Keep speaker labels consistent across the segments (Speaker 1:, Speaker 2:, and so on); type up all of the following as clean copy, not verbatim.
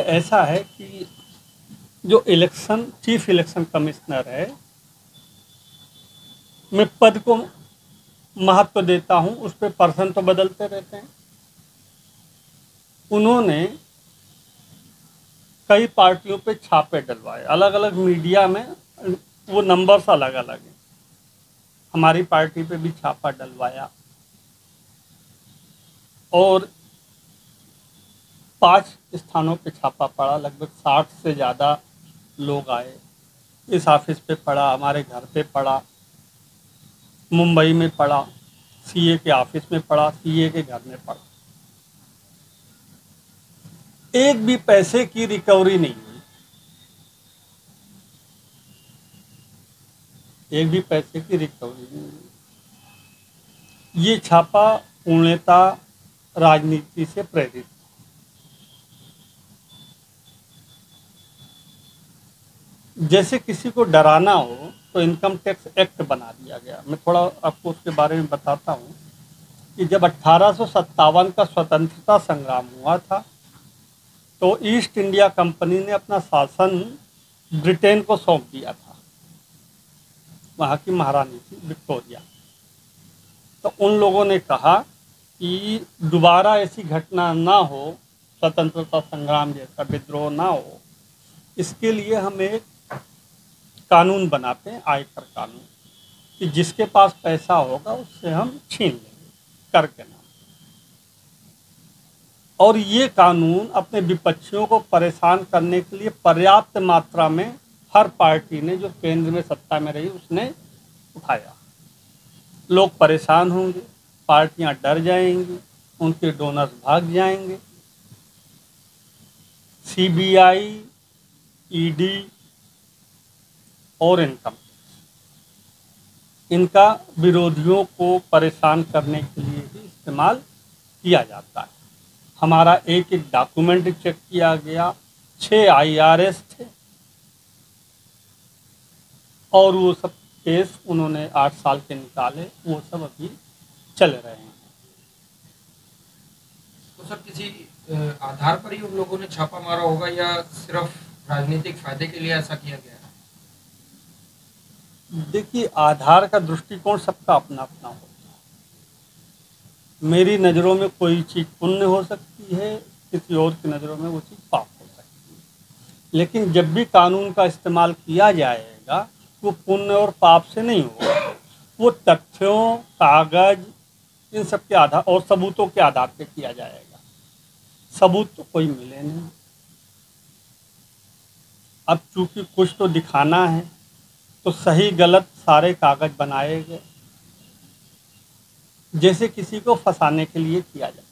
Speaker 1: ऐसा है कि जो चीफ इलेक्शन कमिश्नर है, मैं पद को महत्व देता हूं, उस पर पर्सन तो बदलते रहते हैं। उन्होंने कई पार्टियों पे छापे डलवाए, अलग अलग मीडिया में वो नंबर्स अलग अलग हैं। हमारी पार्टी पे भी छापा डलवाया और 5 स्थानों पे छापा पड़ा। लगभग 60 से ज़्यादा लोग आए। इस ऑफिस पे पड़ा, हमारे घर पे पड़ा, मुंबई में पड़ा, सीए के ऑफिस में पड़ा, सीए के घर में पड़ा। एक भी पैसे की रिकवरी नहीं हुई, एक भी पैसे की रिकवरी नहीं हुई। ये छापा पूर्णतः राजनीति से प्रेरित। जैसे किसी को डराना हो तो इनकम टैक्स एक्ट बना दिया गया। मैं थोड़ा आपको उसके बारे में बताता हूँ कि जब 1857 का स्वतंत्रता संग्राम हुआ था तो ईस्ट इंडिया कंपनी ने अपना शासन ब्रिटेन को सौंप दिया था। वहाँ की महारानी थी विक्टोरिया। तो उन लोगों ने कहा कि दोबारा ऐसी घटना ना हो, स्वतंत्रता संग्राम जैसा विद्रोह ना हो, इसके लिए हम एक कानून बनाते हैं, आयकर कानून, कि जिसके पास पैसा होगा उससे हम छीन लेंगे कर के नाम। और ये कानून अपने विपक्षियों को परेशान करने के लिए पर्याप्त मात्रा में हर पार्टी ने जो केंद्र में सत्ता में रही उसने उठाया। लोग परेशान होंगे, पार्टियां डर जाएंगी, उनके डोनर्स भाग जाएंगे। सीबीआई, ईडी और इनकम इनका विरोधियों को परेशान करने के लिए ही इस्तेमाल किया जाता है। हमारा एक एक डॉक्यूमेंट चेक किया गया, 6 आईआरएस थे और वो सब केस उन्होंने 8 साल के निकाले, वो सब अभी चल रहे हैं।
Speaker 2: तो सर किसी आधार पर ही उन लोगों ने छापा मारा होगा या सिर्फ राजनीतिक फायदे के लिए ऐसा किया गया है?
Speaker 1: देखिए, आधार का दृष्टिकोण सबका अपना अपना होता है। मेरी नज़रों में कोई चीज़ पुण्य हो सकती है, किसी और की नज़रों में वो चीज़ पाप हो सकती है। लेकिन जब भी कानून का इस्तेमाल किया जाएगा वो पुण्य और पाप से नहीं होगा, वो तथ्यों, कागज, इन सब के आधार और सबूतों के आधार पर किया जाएगा। सबूत तो कोई मिले नहीं। अब चूंकि कुछ तो दिखाना है तो सही गलत सारे कागज बनाए गए, जैसे किसी को फंसाने के लिए किया जाए।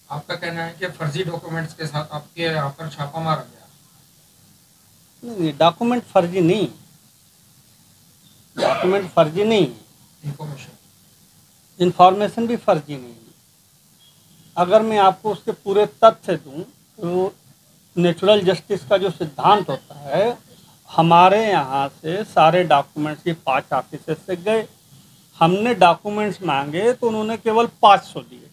Speaker 2: आपका कहना है कि फर्जी डॉक्यूमेंट्स के साथ आपके यहाँ पर छापा मारा गया?
Speaker 1: नहीं, डॉक्यूमेंट फर्जी नहीं, डॉक्यूमेंट फर्जी नहीं, इंफॉर्मेशन भी फर्जी नहीं। अगर मैं आपको उसके पूरे तथ्य दूं तो नेचुरल जस्टिस का जो सिद्धांत होता है, हमारे यहाँ से सारे डॉक्यूमेंट्स ये 5 ऑफिस से गए। हमने डॉक्यूमेंट्स मांगे तो उन्होंने केवल 500 दिए,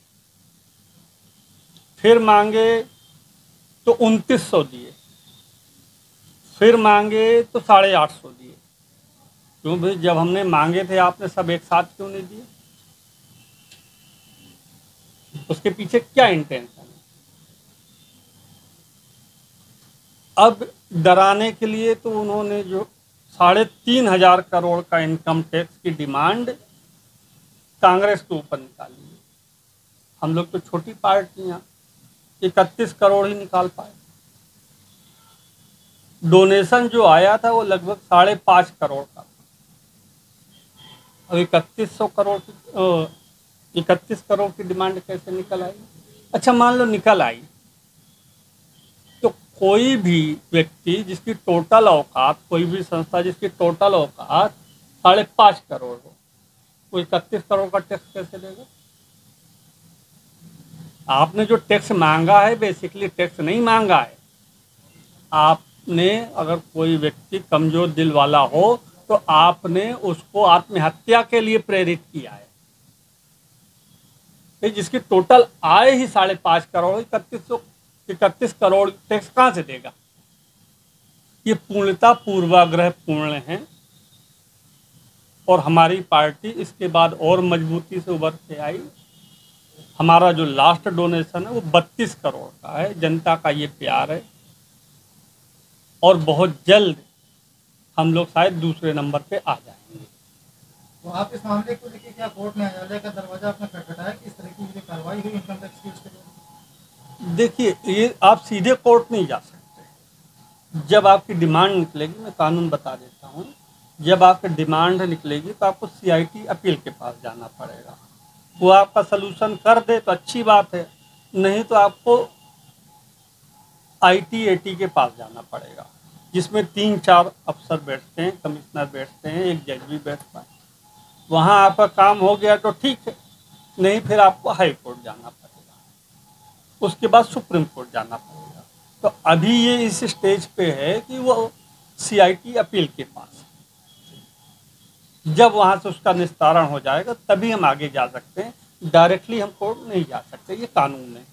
Speaker 1: फिर मांगे तो 2900 दिए, फिर मांगे तो 850 दिए। क्यों भाई, जब हमने मांगे थे आपने सब एक साथ क्यों नहीं दिए? उसके पीछे क्या इंटेंशन है? अब डराने के लिए तो उन्होंने जो 3,500 करोड़ का इनकम टैक्स की डिमांड कांग्रेस के ऊपर निकाली है। हम लोग तो छोटी पार्टियां 31 करोड़ ही निकाल पाए। डोनेशन जो आया था वो लगभग 5.5 करोड़ का। अब 31 करोड़ की डिमांड कैसे निकल आई? अच्छा, मान लो निकल आई तो कोई भी व्यक्ति जिसकी टोटल औकात, कोई भी संस्था जिसकी टोटल औकात 5.5 करोड़ हो, वो 31 करोड़ का टैक्स कैसे देगा? आपने जो टैक्स मांगा है बेसिकली टैक्स नहीं मांगा है। आपने, अगर कोई व्यक्ति कमजोर दिल वाला हो तो आपने उसको आत्महत्या के लिए प्रेरित किया है। जिसकी टोटल आय ही 5.5 करोड़, 3100 31 करोड़ टैक्स कहाँ से देगा? ये पूर्णता पूर्वाग्रह पूर्ण है और हमारी पार्टी इसके बाद और मजबूती से उभर के आई। हमारा जो लास्ट डोनेशन है वो 32 करोड़ का है। जनता का ये प्यार है और बहुत जल्द हम लोग शायद दूसरे नंबर पे आ जाएंगे।
Speaker 3: तो आप इस मामले को लेकर क्या कोर्ट न्यायालय का दरवाजा आपने खटखटाया कि इस तरह की जो कार्रवाई हुई इनकम टैक्स की उसके लिए?
Speaker 1: देखिए, ये आप सीधे कोर्ट नहीं जा सकते। जब आपकी डिमांड निकलेगी, मैं कानून बता देता हूँ, जब आपकी डिमांड निकलेगी तो आपको CIT अपील के पास जाना पड़ेगा। वो आपका सलूशन कर दे तो अच्छी बात है, नहीं तो आपको ITAT के पास जाना पड़ेगा, जिसमें 3-4 अफसर बैठते हैं, कमिश्नर बैठते हैं, एक जज भी बैठता है। वहाँ आपका काम हो गया तो ठीक है, नहीं फिर आपको हाई कोर्ट जाना पड़ेगा, उसके बाद सुप्रीम कोर्ट जाना पड़ेगा। तो अभी ये इस स्टेज पे है कि वो CIT अपील के पास है। जब वहाँ से उसका निस्तारण हो जाएगा तभी हम आगे जा सकते हैं, डायरेक्टली हम कोर्ट नहीं जा सकते, ये कानून है।